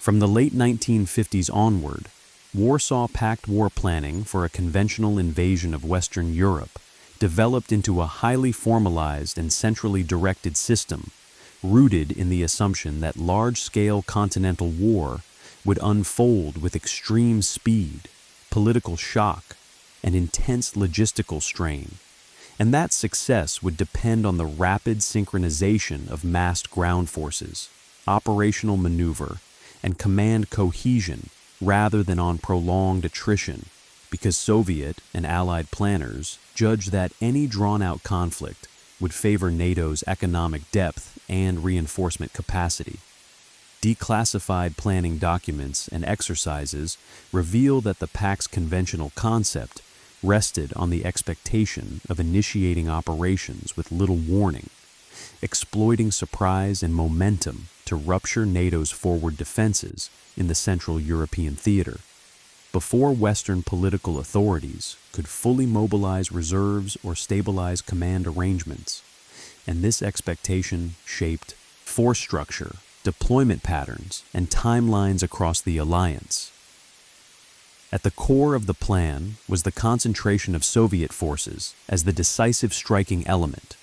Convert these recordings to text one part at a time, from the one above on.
From the late 1950s onward, Warsaw Pact war planning for a conventional invasion of Western Europe developed into a highly formalized and centrally directed system, rooted in the assumption that large-scale continental war would unfold with extreme speed, political shock, and intense logistical strain, and that success would depend on the rapid synchronization of massed ground forces, operational maneuver, and command cohesion rather than on prolonged attrition, because Soviet and Allied planners judged that any drawn-out conflict would favor NATO's economic depth and reinforcement capacity. Declassified planning documents and exercises reveal that the Pact's conventional concept rested on the expectation of initiating operations with little warning, exploiting surprise and momentum to rupture NATO's forward defenses in the Central European theater, before Western political authorities could fully mobilize reserves or stabilize command arrangements. And this expectation shaped force structure, deployment patterns, and timelines across the alliance. At the core of the plan was the concentration of Soviet forces as the decisive striking element,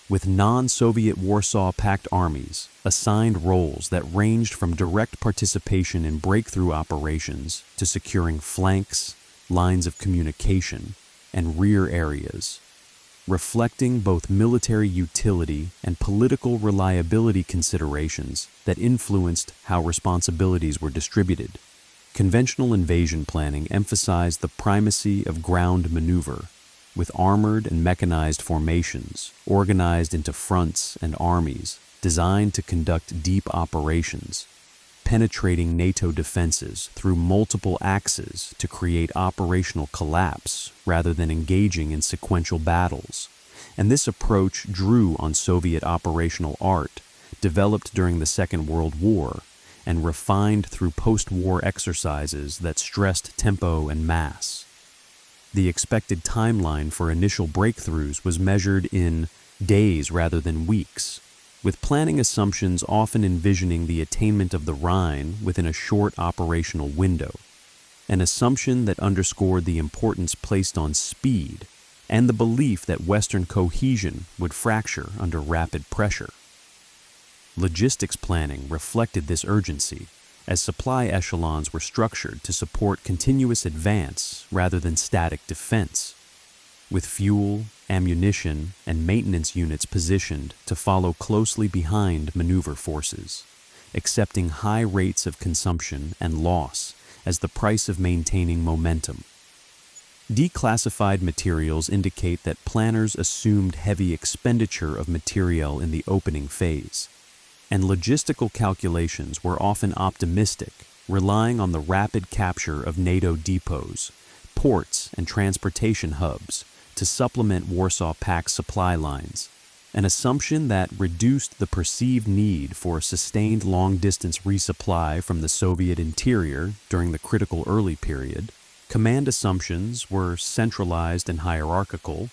with non-Soviet Warsaw Pact armies assigned roles that ranged from direct participation in breakthrough operations to securing flanks, lines of communication, and rear areas, reflecting both military utility and political reliability considerations that influenced how responsibilities were distributed. Conventional invasion planning emphasized the primacy of ground maneuver, with armored and mechanized formations organized into fronts and armies designed to conduct deep operations, penetrating NATO defenses through multiple axes to create operational collapse rather than engaging in sequential battles. And this approach drew on Soviet operational art developed during the Second World War and refined through post-war exercises that stressed tempo and mass. The expected timeline for initial breakthroughs was measured in days rather than weeks, with planning assumptions often envisioning the attainment of the Rhine within a short operational window, an assumption that underscored the importance placed on speed and the belief that Western cohesion would fracture under rapid pressure. Logistics planning reflected this urgency, as supply echelons were structured to support continuous advance rather than static defense, with fuel, ammunition, and maintenance units positioned to follow closely behind maneuver forces, accepting high rates of consumption and loss as the price of maintaining momentum. Declassified materials indicate that planners assumed heavy expenditure of material in the opening phase, and logistical calculations were often optimistic, relying on the rapid capture of NATO depots, ports, and transportation hubs to supplement Warsaw Pact supply lines, an assumption that reduced the perceived need for sustained long-distance resupply from the Soviet interior during the critical early period. Command assumptions were centralized and hierarchical,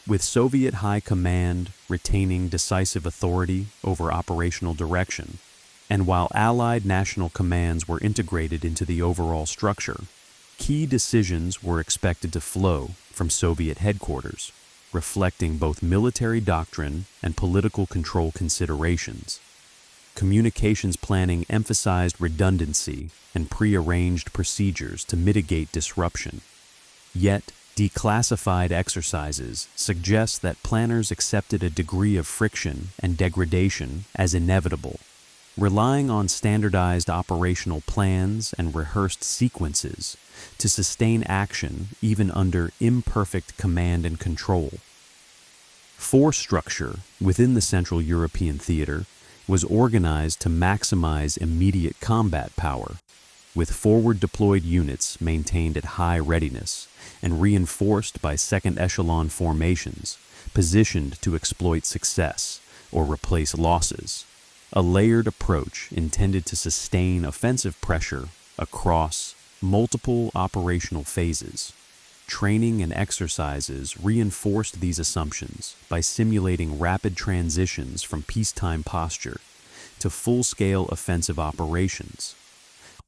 with Soviet high command retaining decisive authority over operational direction, and while Allied national commands were integrated into the overall structure, key decisions were expected to flow from Soviet headquarters, reflecting both military doctrine and political control considerations. Communications planning emphasized redundancy and pre-arranged procedures to mitigate disruption. Yet, declassified exercises suggest that planners accepted a degree of friction and degradation as inevitable, relying on standardized operational plans and rehearsed sequences to sustain action even under imperfect command and control. Force structure within the Central European theater was organized to maximize immediate combat power, with forward-deployed units maintained at high readiness and reinforced by second-echelon formations positioned to exploit success or replace losses, a layered approach intended to sustain offensive pressure across multiple operational phases. Training and exercises reinforced these assumptions by simulating rapid transitions from peacetime posture to full-scale offensive operations,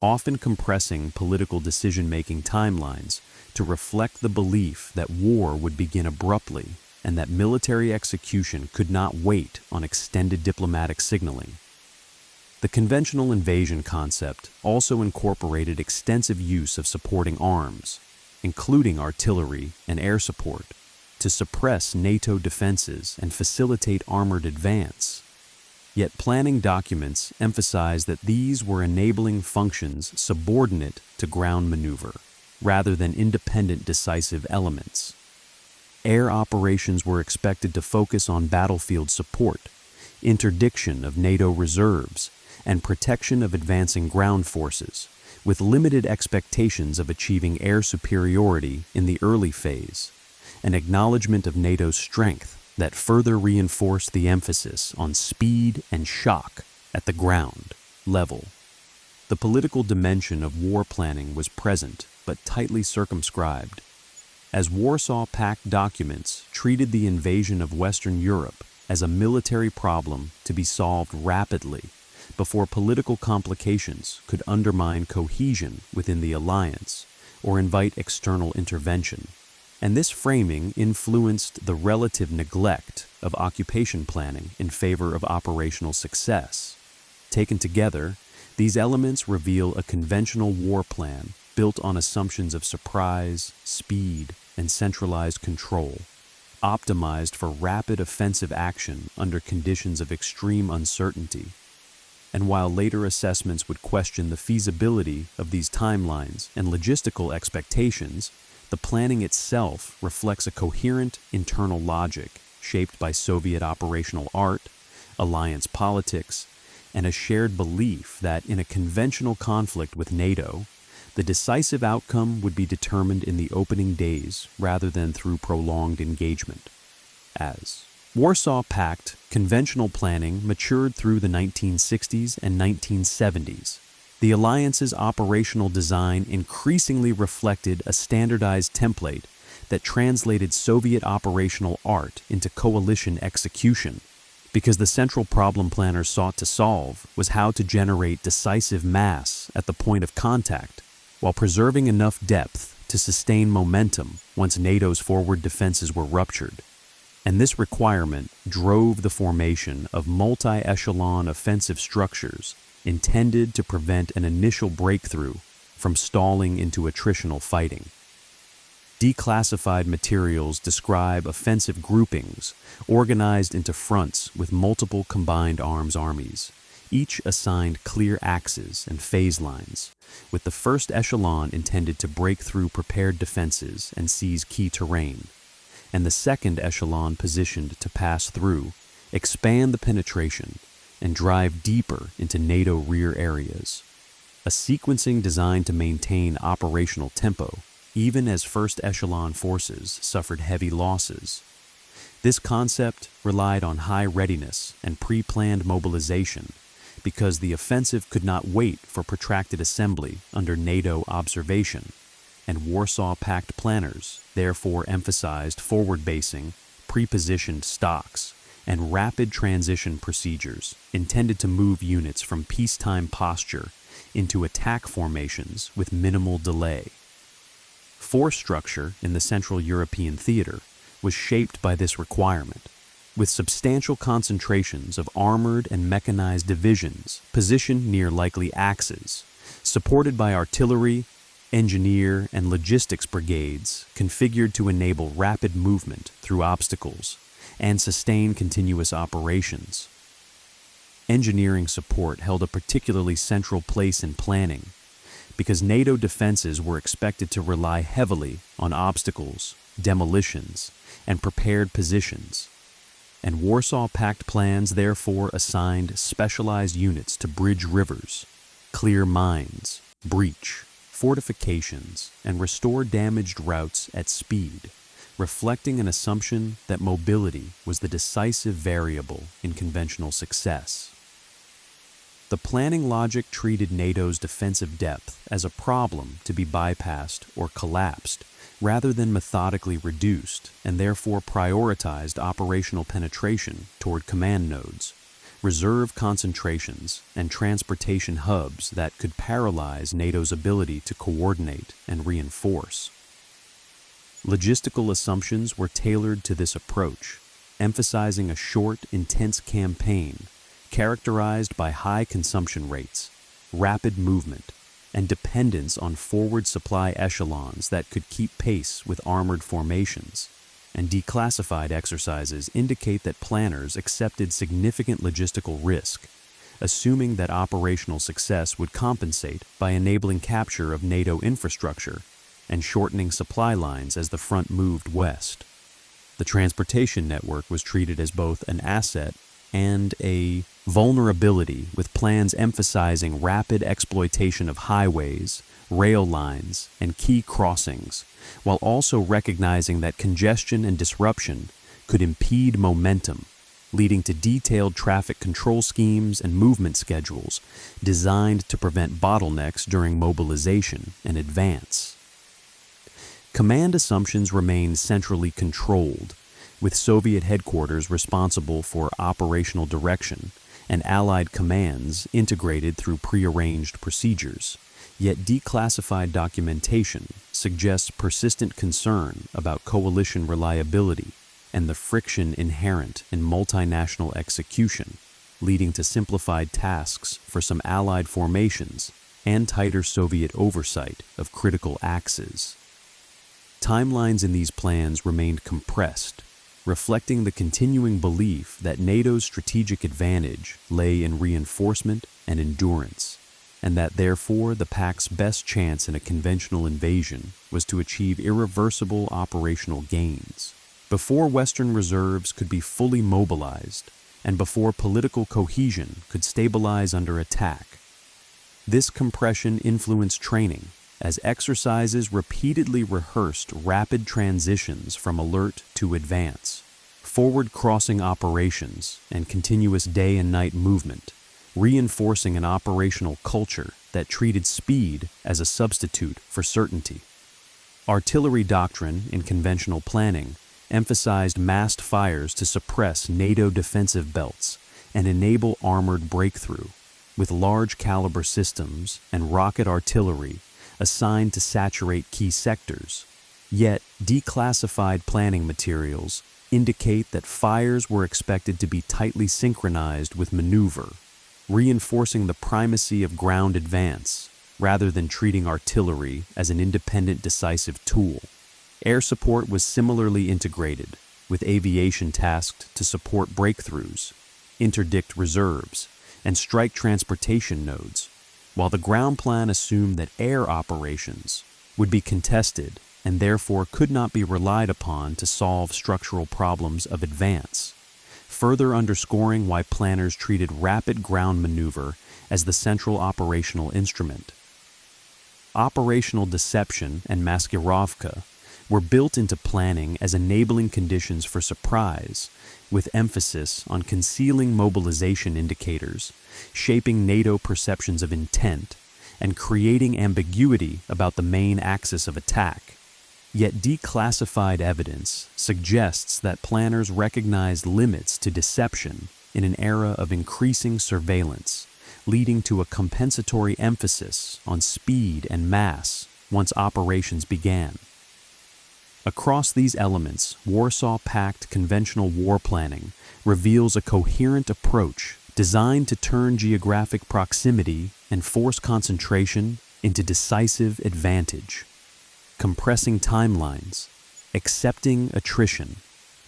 often compressing political decision-making timelines to reflect the belief that war would begin abruptly and that military execution could not wait on extended diplomatic signaling. The conventional invasion concept also incorporated extensive use of supporting arms, including artillery and air support, to suppress NATO defenses and facilitate armored advance. Yet planning documents emphasize that these were enabling functions subordinate to ground maneuver, rather than independent decisive elements. Air operations were expected to focus on battlefield support, interdiction of NATO reserves, and protection of advancing ground forces, with limited expectations of achieving air superiority in the early phase, an acknowledgement of NATO's strength that further reinforced the emphasis on speed and shock at the ground level. The political dimension of war planning was present but tightly circumscribed, as Warsaw Pact documents treated the invasion of Western Europe as a military problem to be solved rapidly before political complications could undermine cohesion within the alliance or invite external intervention. And this framing influenced the relative neglect of occupation planning in favor of operational success. Taken together, these elements reveal a conventional war plan built on assumptions of surprise, speed, and centralized control, optimized for rapid offensive action under conditions of extreme uncertainty. And while later assessments would question the feasibility of these timelines and logistical expectations, the planning itself reflects a coherent internal logic shaped by Soviet operational art, alliance politics, and a shared belief that in a conventional conflict with NATO, the decisive outcome would be determined in the opening days rather than through prolonged engagement. As Warsaw Pact conventional planning matured through the 1960s and 1970s, the alliance's operational design increasingly reflected a standardized template that translated Soviet operational art into coalition execution, because the central problem planners sought to solve was how to generate decisive mass at the point of contact, while preserving enough depth to sustain momentum once NATO's forward defenses were ruptured. And this requirement drove the formation of multi-echelon offensive structures intended to prevent an initial breakthrough from stalling into attritional fighting. Declassified materials describe offensive groupings organized into fronts with multiple combined arms armies, each assigned clear axes and phase lines, with the first echelon intended to break through prepared defenses and seize key terrain, and the second echelon positioned to pass through, expand the penetration, and drive deeper into NATO rear areas. A sequencing designed to maintain operational tempo, even as first echelon forces suffered heavy losses. This concept relied on high readiness and pre-planned mobilization because the offensive could not wait for protracted assembly under NATO observation, and Warsaw Pact planners therefore emphasized forward basing, pre-positioned stocks, and rapid transition procedures intended to move units from peacetime posture into attack formations with minimal delay. Force structure in the Central European theater was shaped by this requirement, with substantial concentrations of armored and mechanized divisions positioned near likely axes, supported by artillery, engineer, and logistics brigades configured to enable rapid movement through obstacles and sustain continuous operations. Engineering support held a particularly central place in planning because NATO defenses were expected to rely heavily on obstacles, demolitions, and prepared positions, and Warsaw Pact plans therefore assigned specialized units to bridge rivers, clear mines, breach fortifications, and restore damaged routes at speed, reflecting an assumption that mobility was the decisive variable in conventional success. The planning logic treated NATO's defensive depth as a problem to be bypassed or collapsed, rather than methodically reduced, and therefore prioritized operational penetration toward command nodes, reserve concentrations, and transportation hubs that could paralyze NATO's ability to coordinate and reinforce. Logistical assumptions were tailored to this approach, emphasizing a short, intense campaign characterized by high consumption rates, rapid movement, and dependence on forward supply echelons that could keep pace with armored formations. And declassified exercises indicate that planners accepted significant logistical risk, assuming that operational success would compensate by enabling capture of NATO infrastructure and shortening supply lines as the front moved west. The transportation network was treated as both an asset and a vulnerability, with plans emphasizing rapid exploitation of highways, rail lines, and key crossings, while also recognizing that congestion and disruption could impede momentum, leading to detailed traffic control schemes and movement schedules designed to prevent bottlenecks during mobilization and advance. Command assumptions remained centrally controlled, with Soviet headquarters responsible for operational direction and Allied commands integrated through prearranged procedures. Yet declassified documentation suggests persistent concern about coalition reliability and the friction inherent in multinational execution, leading to simplified tasks for some Allied formations and tighter Soviet oversight of critical axes. Timelines in these plans remained compressed, reflecting the continuing belief that NATO's strategic advantage lay in reinforcement and endurance, and that therefore the Pact's best chance in a conventional invasion was to achieve irreversible operational gains. Before Western reserves could be fully mobilized, and before political cohesion could stabilize under attack. This compression influenced training, as exercises repeatedly rehearsed rapid transitions from alert to advance, forward crossing operations, and continuous day and night movement, reinforcing an operational culture that treated speed as a substitute for certainty. Artillery doctrine in conventional planning emphasized massed fires to suppress NATO defensive belts and enable armored breakthrough, with large caliber systems and rocket artillery assigned to saturate key sectors. Yet, declassified planning materials indicate that fires were expected to be tightly synchronized with maneuver, reinforcing the primacy of ground advance rather than treating artillery as an independent decisive tool. Air support was similarly integrated, with aviation tasked to support breakthroughs, interdict reserves, and strike transportation nodes, while the ground plan assumed that air operations would be contested and therefore could not be relied upon to solve structural problems of advance, further underscoring why planners treated rapid ground maneuver as the central operational instrument. Operational deception and maskirovka were built into planning as enabling conditions for surprise, with emphasis on concealing mobilization indicators, shaping NATO perceptions of intent, and creating ambiguity about the main axis of attack. Yet declassified evidence suggests that planners recognized limits to deception in an era of increasing surveillance, leading to a compensatory emphasis on speed and mass once operations began. Across these elements, Warsaw Pact conventional war planning reveals a coherent approach designed to turn geographic proximity and force concentration into decisive advantage, compressing timelines, accepting attrition,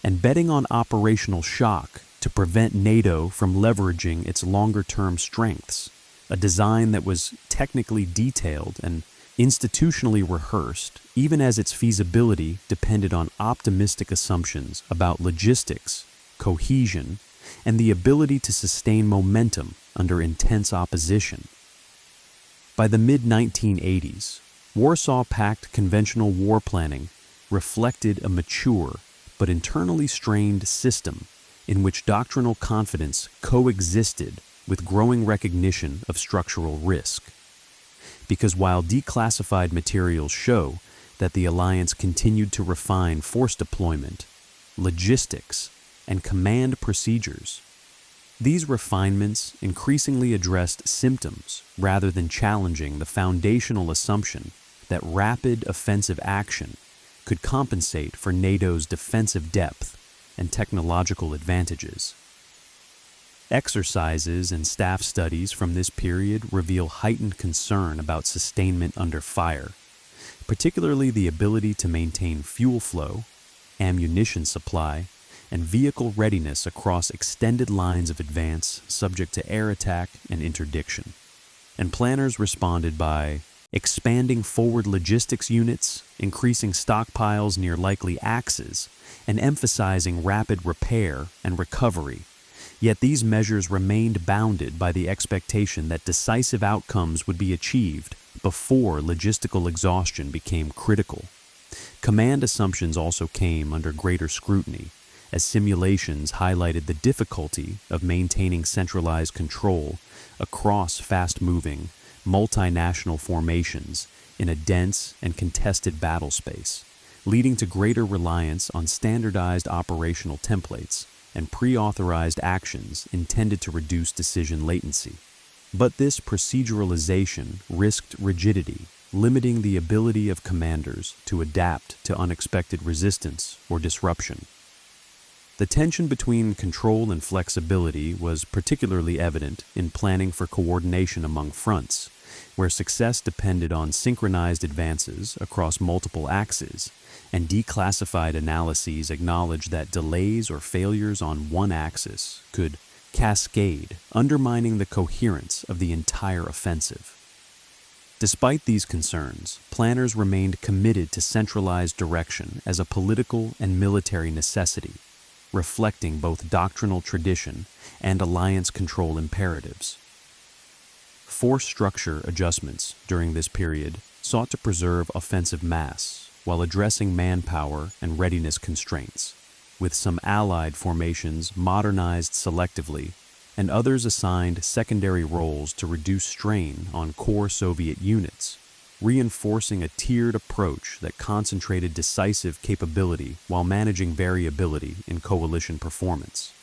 and betting on operational shock to prevent NATO from leveraging its longer-term strengths, a design that was technically detailed and institutionally rehearsed, even as its feasibility depended on optimistic assumptions about logistics, cohesion, and the ability to sustain momentum under intense opposition. By the mid-1980s, Warsaw Pact conventional war planning reflected a mature but internally strained system in which doctrinal confidence coexisted with growing recognition of structural risk. Because while declassified materials show that the alliance continued to refine force deployment, logistics, and command procedures, These refinements increasingly addressed symptoms rather than challenging the foundational assumption that rapid offensive action could compensate for NATO's defensive depth and technological advantages. Exercises and staff studies from this period reveal heightened concern about sustainment under fire, particularly the ability to maintain fuel flow, ammunition supply, and vehicle readiness across extended lines of advance subject to air attack and interdiction. And planners responded by expanding forward logistics units, increasing stockpiles near likely axes, and emphasizing rapid repair and recovery. Yet these measures remained bounded by the expectation that decisive outcomes would be achieved before logistical exhaustion became critical. Command assumptions also came under greater scrutiny, as simulations highlighted the difficulty of maintaining centralized control across fast-moving, multinational formations in a dense and contested battle space, leading to greater reliance on standardized operational templates and pre-authorized actions intended to reduce decision latency. But this proceduralization risked rigidity, limiting the ability of commanders to adapt to unexpected resistance or disruption. The tension between control and flexibility was particularly evident in planning for coordination among fronts, where success depended on synchronized advances across multiple axes, and declassified analyses acknowledged that delays or failures on one axis could cascade, undermining the coherence of the entire offensive. Despite these concerns, planners remained committed to centralized direction as a political and military necessity, reflecting both doctrinal tradition and alliance control imperatives. Force structure adjustments during this period sought to preserve offensive mass while addressing manpower and readiness constraints, with some allied formations modernized selectively and others assigned secondary roles to reduce strain on core Soviet units, reinforcing a tiered approach that concentrated decisive capability while managing variability in coalition performance.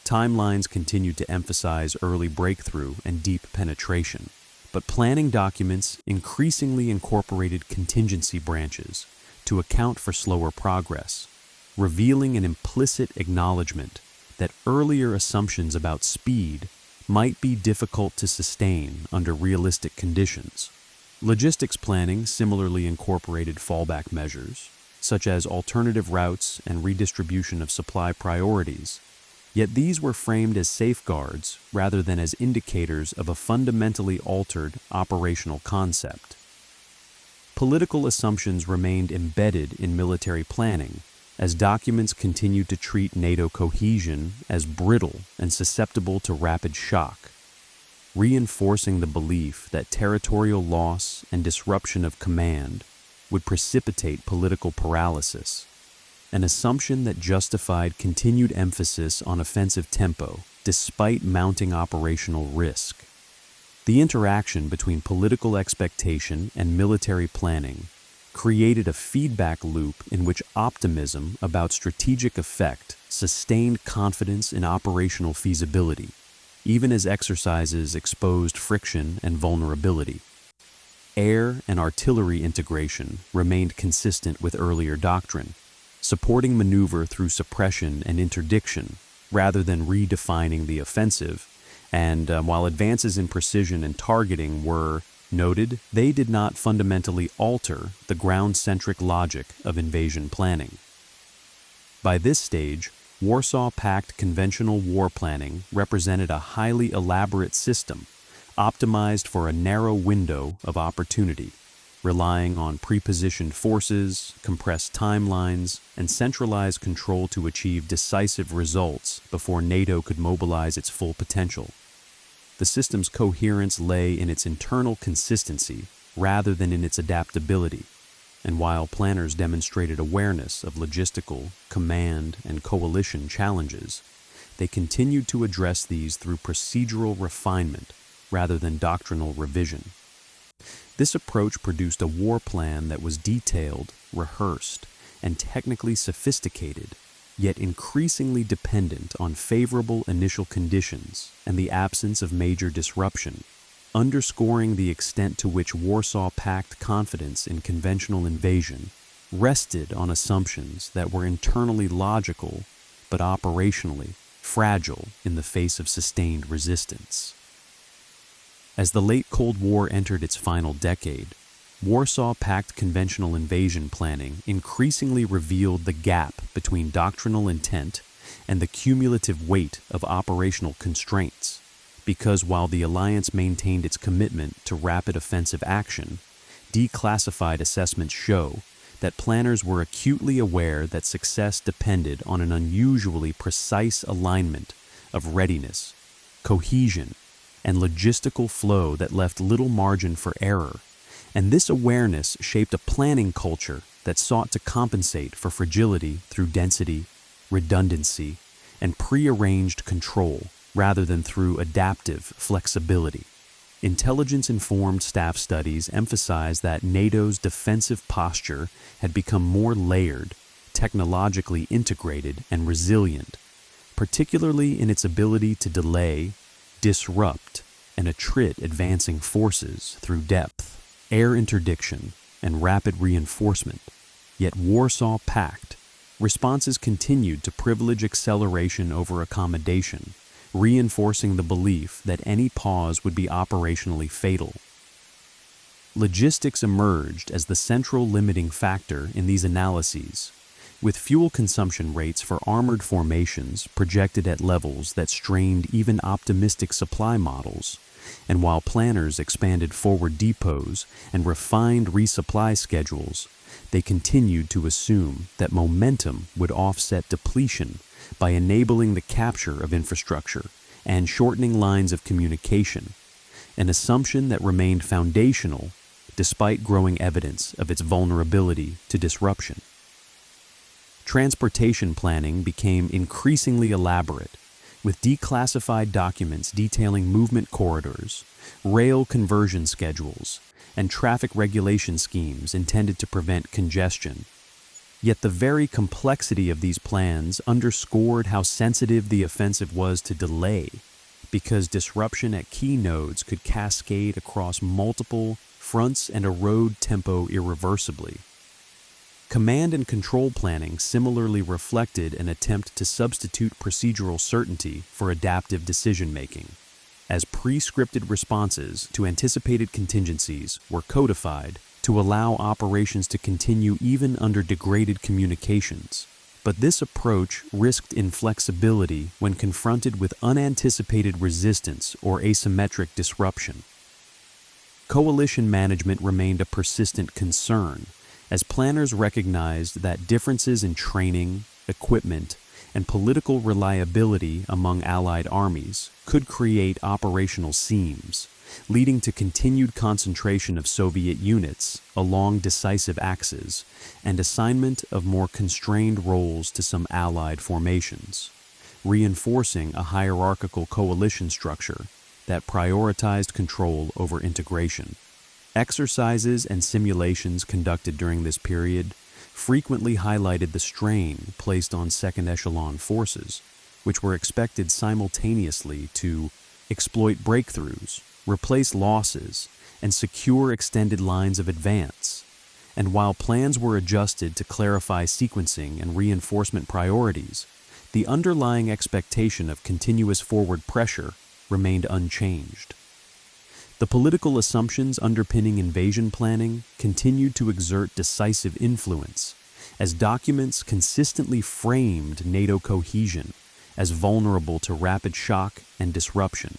Timelines continued to emphasize early breakthrough and deep penetration, but planning documents increasingly incorporated contingency branches to account for slower progress, revealing an implicit acknowledgement that earlier assumptions about speed might be difficult to sustain under realistic conditions. Logistics planning similarly incorporated fallback measures, such as alternative routes and redistribution of supply priorities, yet these were framed as safeguards rather than as indicators of a fundamentally altered operational concept. Political assumptions remained embedded in military planning, as documents continued to treat NATO cohesion as brittle and susceptible to rapid shock, reinforcing the belief that territorial loss and disruption of command would precipitate political paralysis, an assumption that justified continued emphasis on offensive tempo despite mounting operational risk. The interaction between political expectation and military planning created a feedback loop in which optimism about strategic effect sustained confidence in operational feasibility, even as exercises exposed friction and vulnerability. Air and artillery integration remained consistent with earlier doctrine, supporting maneuver through suppression and interdiction rather than redefining the offensive, and while advances in precision and targeting were noted, they did not fundamentally alter the ground-centric logic of invasion planning. By this stage, Warsaw Pact conventional war planning represented a highly elaborate system, optimized for a narrow window of opportunity, relying on prepositioned forces, compressed timelines, and centralized control to achieve decisive results before NATO could mobilize its full potential. The system's coherence lay in its internal consistency rather than in its adaptability, and while planners demonstrated awareness of logistical, command, and coalition challenges, they continued to address these through procedural refinement rather than doctrinal revision. This approach produced a war plan that was detailed, rehearsed, and technically sophisticated, yet increasingly dependent on favorable initial conditions and the absence of major disruption, underscoring the extent to which Warsaw Pact confidence in conventional invasion rested on assumptions that were internally logical but operationally fragile in the face of sustained resistance. As the late Cold War entered its final decade, Warsaw Pact conventional invasion planning increasingly revealed the gap between doctrinal intent and the cumulative weight of operational constraints, because while the alliance maintained its commitment to rapid offensive action, declassified assessments show that planners were acutely aware that success depended on an unusually precise alignment of readiness, cohesion, and logistical flow that left little margin for error, and this awareness shaped a planning culture that sought to compensate for fragility through density, redundancy, and prearranged control rather than through adaptive flexibility. Intelligence-informed staff studies emphasize that NATO's defensive posture had become more layered, technologically integrated, and resilient, particularly in its ability to delay, disrupt, and attrit advancing forces through depth, air interdiction, and rapid reinforcement. Yet Warsaw Pact responses continued to privilege acceleration over accommodation, reinforcing the belief that any pause would be operationally fatal. Logistics emerged as the central limiting factor in these analyses, with fuel consumption rates for armored formations projected at levels that strained even optimistic supply models, and while planners expanded forward depots and refined resupply schedules, they continued to assume that momentum would offset depletion by enabling the capture of infrastructure and shortening lines of communication, an assumption that remained foundational despite growing evidence of its vulnerability to disruption. Transportation planning became increasingly elaborate, with declassified documents detailing movement corridors, rail conversion schedules, and traffic regulation schemes intended to prevent congestion. Yet the very complexity of these plans underscored how sensitive the offensive was to delay, because disruption at key nodes could cascade across multiple fronts and erode tempo irreversibly. Command and control planning similarly reflected an attempt to substitute procedural certainty for adaptive decision-making, as pre-scripted responses to anticipated contingencies were codified to allow operations to continue even under degraded communications. But this approach risked inflexibility when confronted with unanticipated resistance or asymmetric disruption. Coalition management remained a persistent concern, as planners recognized that differences in training, equipment, and political reliability among allied armies could create operational seams, leading to continued concentration of Soviet units along decisive axes and assignment of more constrained roles to some allied formations, reinforcing a hierarchical coalition structure that prioritized control over integration. Exercises and simulations conducted during this period frequently highlighted the strain placed on second echelon forces, which were expected simultaneously to exploit breakthroughs, replace losses, and secure extended lines of advance. And while plans were adjusted to clarify sequencing and reinforcement priorities, the underlying expectation of continuous forward pressure remained unchanged. The political assumptions underpinning invasion planning continued to exert decisive influence, as documents consistently framed NATO cohesion as vulnerable to rapid shock and disruption,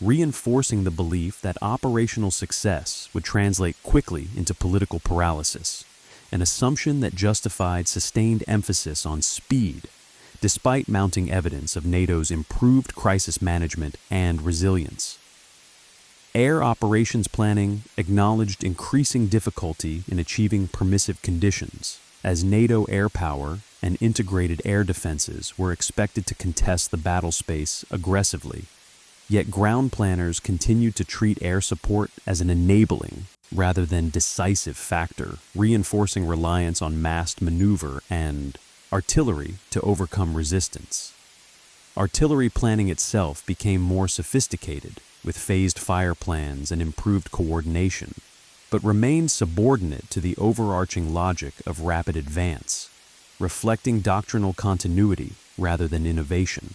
reinforcing the belief that operational success would translate quickly into political paralysis, an assumption that justified sustained emphasis on speed, despite mounting evidence of NATO's improved crisis management and resilience. Air operations planning acknowledged increasing difficulty in achieving permissive conditions, as NATO air power and integrated air defenses were expected to contest the battle space aggressively. Yet ground planners continued to treat air support as an enabling rather than decisive factor, reinforcing reliance on massed maneuver and artillery to overcome resistance. Artillery planning itself became more sophisticated, with phased fire plans and improved coordination, but remained subordinate to the overarching logic of rapid advance, reflecting doctrinal continuity rather than innovation.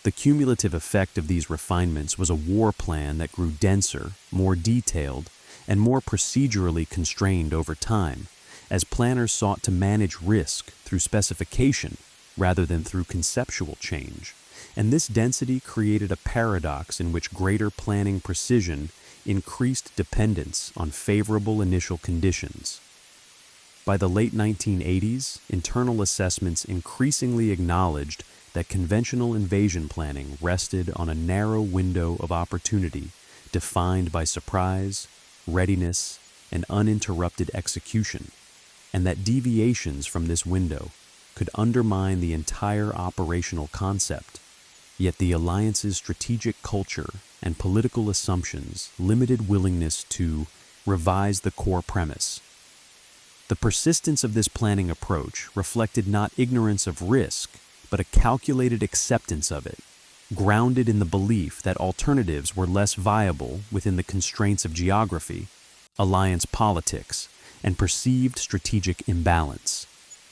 The cumulative effect of these refinements was a war plan that grew denser, more detailed, and more procedurally constrained over time, as planners sought to manage risk through specification rather than through conceptual change. And this density created a paradox in which greater planning precision increased dependence on favorable initial conditions. By the late 1980s, internal assessments increasingly acknowledged that conventional invasion planning rested on a narrow window of opportunity defined by surprise, readiness, and uninterrupted execution, and that deviations from this window could undermine the entire operational concept. Yet the alliance's strategic culture and political assumptions limited willingness to revise the core premise. The persistence of this planning approach reflected not ignorance of risk, but a calculated acceptance of it, grounded in the belief that alternatives were less viable within the constraints of geography, alliance politics, and perceived strategic imbalance.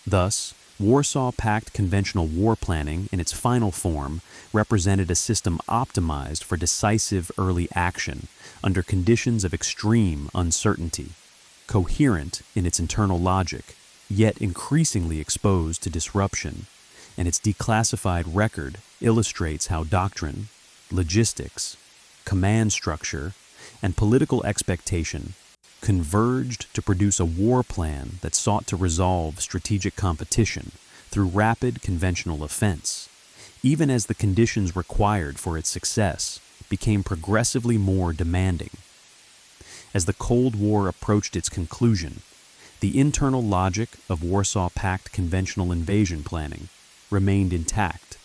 Thus, Warsaw Pact conventional war planning, in its final form, represented a system optimized for decisive early action under conditions of extreme uncertainty, coherent in its internal logic, yet increasingly exposed to disruption, and its declassified record illustrates how doctrine, logistics, command structure, and political expectation converged to produce a war plan that sought to resolve strategic competition through rapid conventional offense, even as the conditions required for its success became progressively more demanding. As the Cold War approached its conclusion, the internal logic of Warsaw Pact conventional invasion planning remained intact,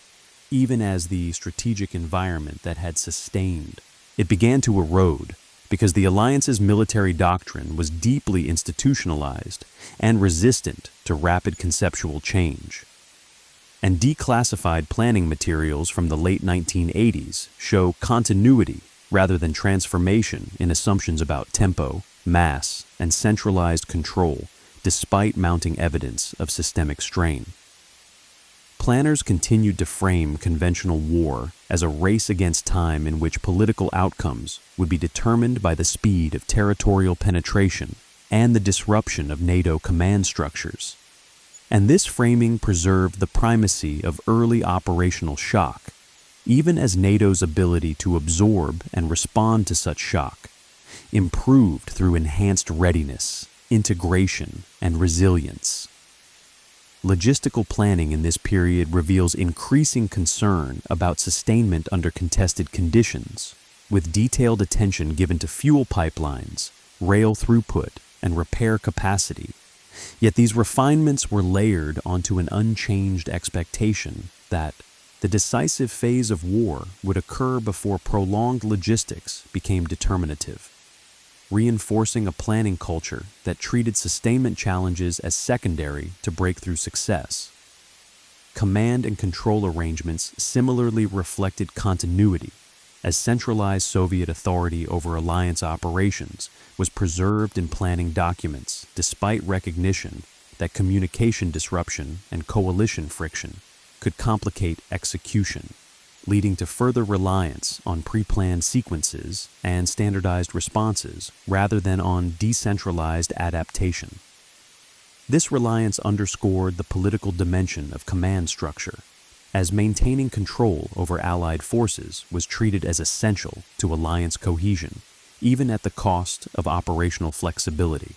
even as the strategic environment that had sustained it began to erode, because the alliance's military doctrine was deeply institutionalized and resistant to rapid conceptual change. And declassified planning materials from the late 1980s show continuity rather than transformation in assumptions about tempo, mass, and centralized control, despite mounting evidence of systemic strain. Planners continued to frame conventional war as a race against time in which political outcomes would be determined by the speed of territorial penetration and the disruption of NATO command structures. And this framing preserved the primacy of early operational shock, even as NATO's ability to absorb and respond to such shock improved through enhanced readiness, integration, and resilience. Logistical planning in this period reveals increasing concern about sustainment under contested conditions, with detailed attention given to fuel pipelines, rail throughput, and repair capacity. Yet these refinements were layered onto an unchanged expectation that the decisive phase of war would occur before prolonged logistics became determinative, reinforcing a planning culture that treated sustainment challenges as secondary to breakthrough success. Command and control arrangements similarly reflected continuity, as centralized Soviet authority over alliance operations was preserved in planning documents despite recognition that communication disruption and coalition friction could complicate execution, leading to further reliance on pre-planned sequences and standardized responses rather than on decentralized adaptation. This reliance underscored the political dimension of command structure, as maintaining control over Allied forces was treated as essential to alliance cohesion, even at the cost of operational flexibility.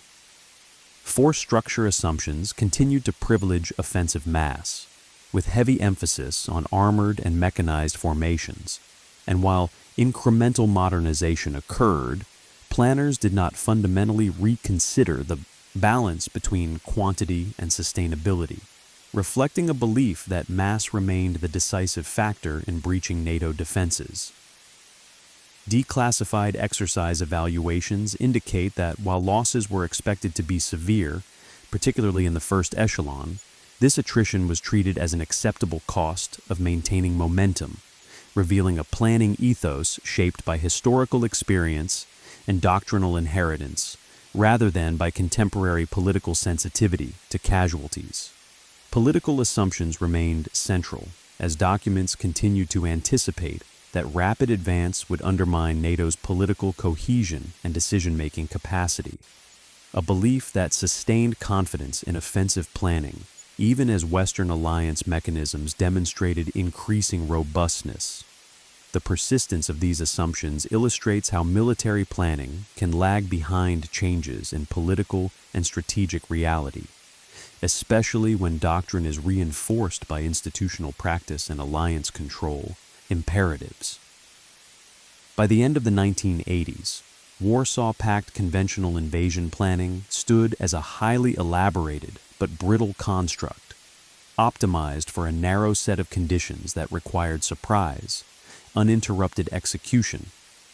Force structure assumptions continued to privilege offensive mass, with heavy emphasis on armored and mechanized formations, and while incremental modernization occurred, planners did not fundamentally reconsider the balance between quantity and sustainability, reflecting a belief that mass remained the decisive factor in breaching NATO defenses. Declassified exercise evaluations indicate that while losses were expected to be severe, particularly in the first echelon, This attrition was treated as an acceptable cost of maintaining momentum, revealing a planning ethos shaped by historical experience and doctrinal inheritance, rather than by contemporary political sensitivity to casualties. Political assumptions remained central, as documents continued to anticipate that rapid advance would undermine NATO's political cohesion and decision-making capacity. A belief that sustained confidence in offensive planning, even as Western alliance mechanisms demonstrated increasing robustness. The persistence of these assumptions illustrates how military planning can lag behind changes in political and strategic reality, especially when doctrine is reinforced by institutional practice and alliance control imperatives. By the end of the 1980s, Warsaw Pact conventional invasion planning stood as a highly elaborated but brittle construct, optimized for a narrow set of conditions that required surprise, uninterrupted execution,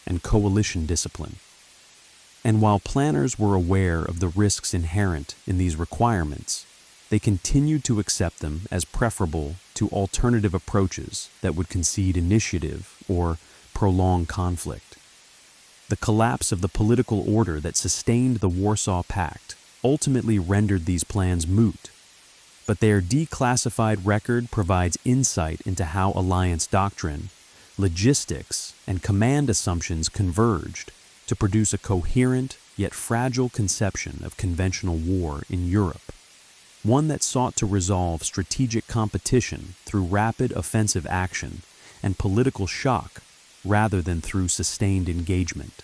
and coalition discipline. And while planners were aware of the risks inherent in these requirements, they continued to accept them as preferable to alternative approaches that would concede initiative or prolong conflict. The collapse of the political order that sustained the Warsaw Pact ultimately rendered these plans moot, but their declassified record provides insight into how alliance doctrine, logistics, and command assumptions converged to produce a coherent yet fragile conception of conventional war in Europe, one that sought to resolve strategic competition through rapid offensive action and political shock rather than through sustained engagement.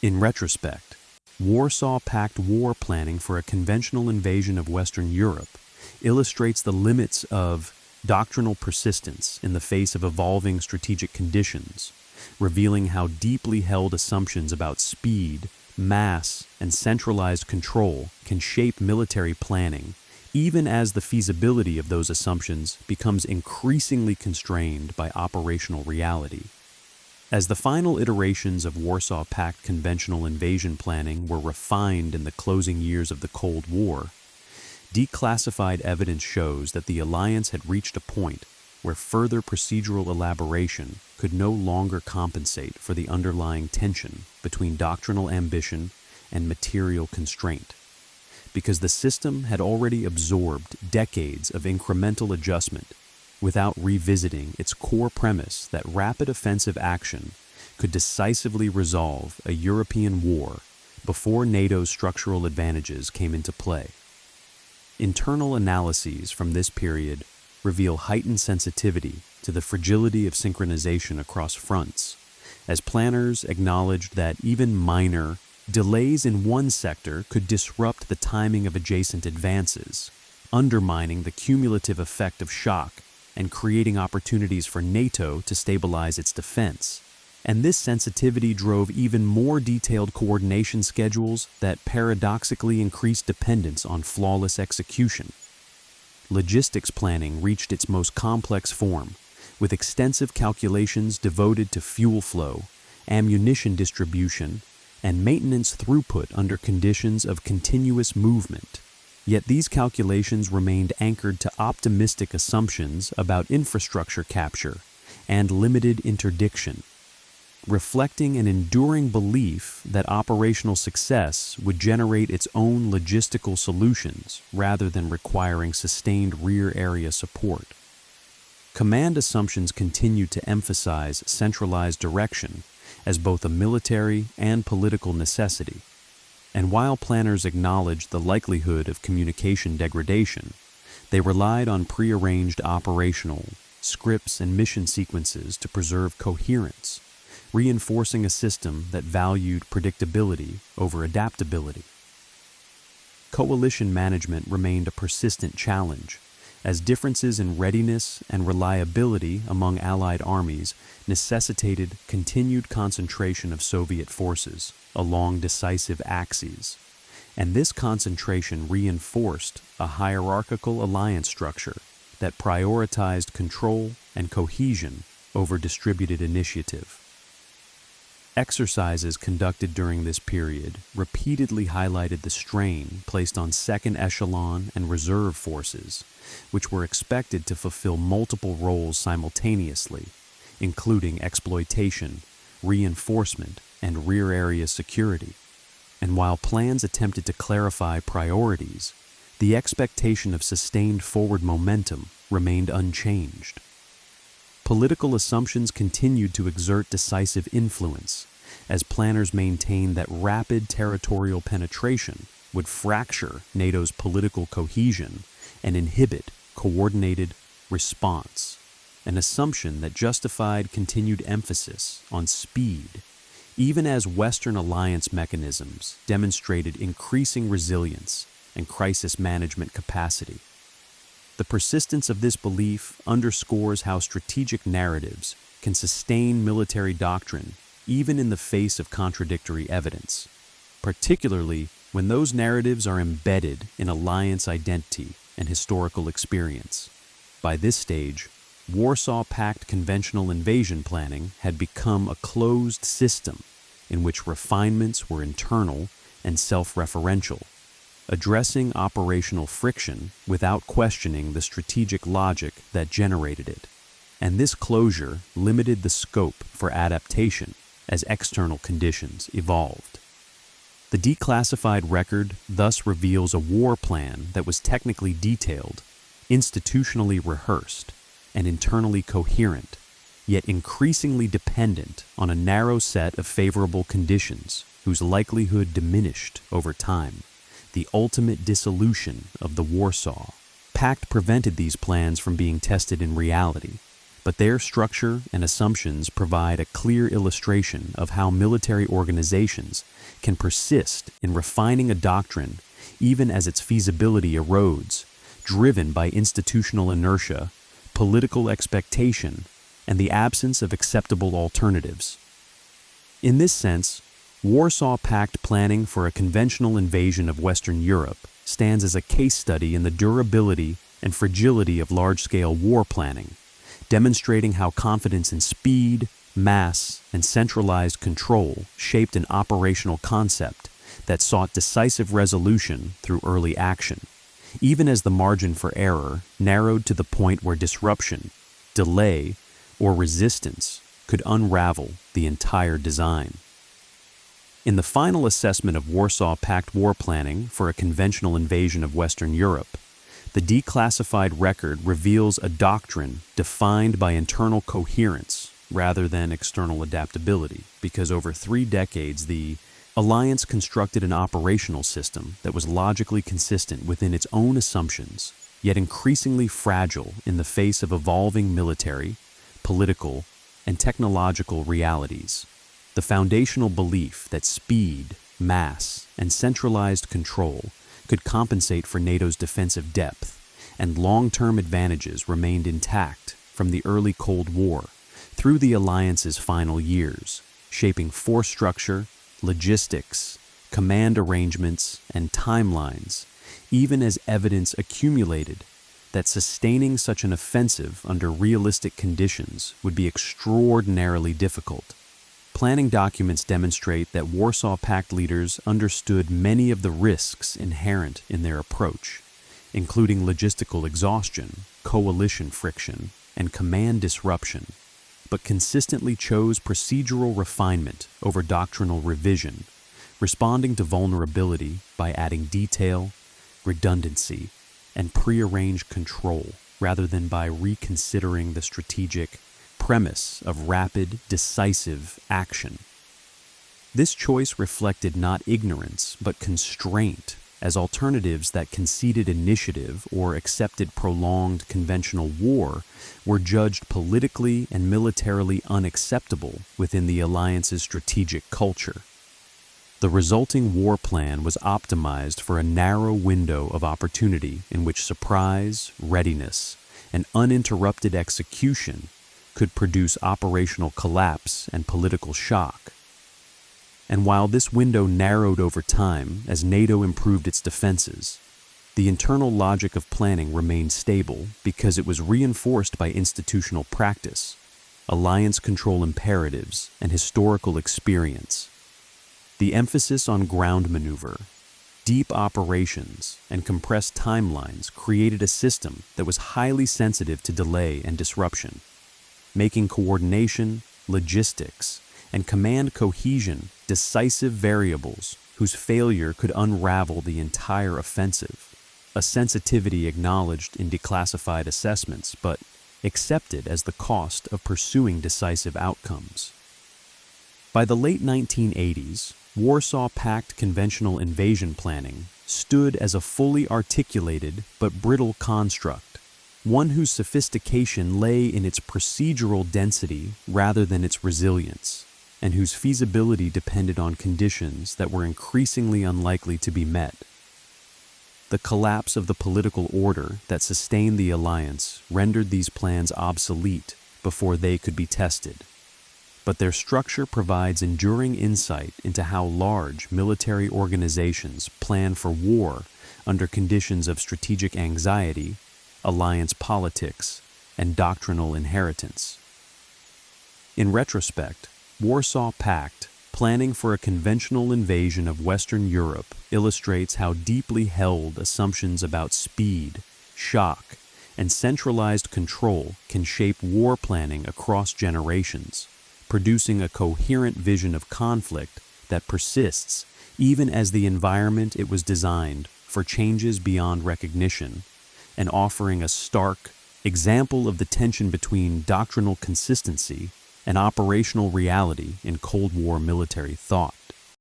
In retrospect, Warsaw Pact war planning for a conventional invasion of Western Europe illustrates the limits of doctrinal persistence in the face of evolving strategic conditions, revealing how deeply held assumptions about speed, mass, and centralized control can shape military planning, even as the feasibility of those assumptions becomes increasingly constrained by operational reality. As the final iterations of Warsaw Pact conventional invasion planning were refined in the closing years of the Cold War, declassified evidence shows that the alliance had reached a point where further procedural elaboration could no longer compensate for the underlying tension between doctrinal ambition and material constraint, because the system had already absorbed decades of incremental adjustment without revisiting its core premise that rapid offensive action could decisively resolve a European war before NATO's structural advantages came into play. Internal analyses from this period reveal heightened sensitivity to the fragility of synchronization across fronts, as planners acknowledged that even minor delays in one sector could disrupt the timing of adjacent advances, undermining the cumulative effect of shock and creating opportunities for NATO to stabilize its defense. And this sensitivity drove even more detailed coordination schedules that paradoxically increased dependence on flawless execution. Logistics planning reached its most complex form, with extensive calculations devoted to fuel flow, ammunition distribution, and maintenance throughput under conditions of continuous movement. Yet these calculations remained anchored to optimistic assumptions about infrastructure capture and limited interdiction, reflecting an enduring belief that operational success would generate its own logistical solutions rather than requiring sustained rear area support. Command assumptions continued to emphasize centralized direction as both a military and political necessity, and while planners acknowledged the likelihood of communication degradation, they relied on prearranged operational scripts and mission sequences to preserve coherence, reinforcing a system that valued predictability over adaptability. Coalition management remained a persistent challenge, as differences in readiness and reliability among Allied armies necessitated continued concentration of Soviet forces along decisive axes, and this concentration reinforced a hierarchical alliance structure that prioritized control and cohesion over distributed initiative. Exercises conducted during this period repeatedly highlighted the strain placed on second echelon and reserve forces, which were expected to fulfill multiple roles simultaneously, including exploitation, reinforcement, and rear area security. And while plans attempted to clarify priorities, the expectation of sustained forward momentum remained unchanged. Political assumptions continued to exert decisive influence, as planners maintained that rapid territorial penetration would fracture NATO's political cohesion and inhibit coordinated response, an assumption that justified continued emphasis on speed, even as Western alliance mechanisms demonstrated increasing resilience and crisis management capacity. The persistence of this belief underscores how strategic narratives can sustain military doctrine even in the face of contradictory evidence, particularly when those narratives are embedded in alliance identity and historical experience. By this stage, Warsaw Pact conventional invasion planning had become a closed system in which refinements were internal and self-referential, addressing operational friction without questioning the strategic logic that generated it. And this closure limited the scope for adaptation as external conditions evolved. The declassified record thus reveals a war plan that was technically detailed, institutionally rehearsed, and internally coherent, yet increasingly dependent on a narrow set of favorable conditions whose likelihood diminished over time. The ultimate dissolution of the Warsaw Pact prevented these plans from being tested in reality, but their structure and assumptions provide a clear illustration of how military organizations can persist in refining a doctrine even as its feasibility erodes, driven by institutional inertia, political expectation, and the absence of acceptable alternatives. In this sense, Warsaw Pact planning for a conventional invasion of Western Europe stands as a case study in the durability and fragility of large-scale war planning, demonstrating how confidence in speed, mass, and centralized control shaped an operational concept that sought decisive resolution through early action, even as the margin for error narrowed to the point where disruption, delay, or resistance could unravel the entire design. In the final assessment of Warsaw Pact war planning for a conventional invasion of Western Europe, the declassified record reveals a doctrine defined by internal coherence rather than external adaptability, because over 3 decades the alliance constructed an operational system that was logically consistent within its own assumptions, yet increasingly fragile in the face of evolving military, political, and technological realities. The foundational belief that speed, mass, and centralized control could compensate for NATO's defensive depth and long-term advantages remained intact from the early Cold War through the alliance's final years, shaping force structure, logistics, command arrangements, and timelines, even as evidence accumulated that sustaining such an offensive under realistic conditions would be extraordinarily difficult. Planning documents demonstrate that Warsaw Pact leaders understood many of the risks inherent in their approach, including logistical exhaustion, coalition friction, and command disruption, but consistently chose procedural refinement over doctrinal revision, responding to vulnerability by adding detail, redundancy, and prearranged control rather than by reconsidering the strategic premise of rapid, decisive action. This choice reflected not ignorance, but constraint, as alternatives that conceded initiative or accepted prolonged conventional war were judged politically and militarily unacceptable within the alliance's strategic culture. The resulting war plan was optimized for a narrow window of opportunity in which surprise, readiness, and uninterrupted execution could produce operational collapse and political shock. And while this window narrowed over time as NATO improved its defenses, the internal logic of planning remained stable because it was reinforced by institutional practice, alliance control imperatives, and historical experience. The emphasis on ground maneuver, deep operations, and compressed timelines created a system that was highly sensitive to delay and disruption, making coordination, logistics, and command cohesion decisive variables whose failure could unravel the entire offensive, a sensitivity acknowledged in declassified assessments but accepted as the cost of pursuing decisive outcomes. By the late 1980s, Warsaw Pact conventional invasion planning stood as a fully articulated but brittle construct, one whose sophistication lay in its procedural density rather than its resilience, and whose feasibility depended on conditions that were increasingly unlikely to be met. The collapse of the political order that sustained the alliance rendered these plans obsolete before they could be tested. But their structure provides enduring insight into how large military organizations plan for war under conditions of strategic anxiety, alliance politics, and doctrinal inheritance. In retrospect, Warsaw Pact, planning for a conventional invasion of Western Europe, illustrates how deeply held assumptions about speed, shock, and centralized control can shape war planning across generations, producing a coherent vision of conflict that persists even as the environment it was designed for changes beyond recognition, and offering a stark example of the tension between doctrinal consistency and operational reality in Cold War military thought.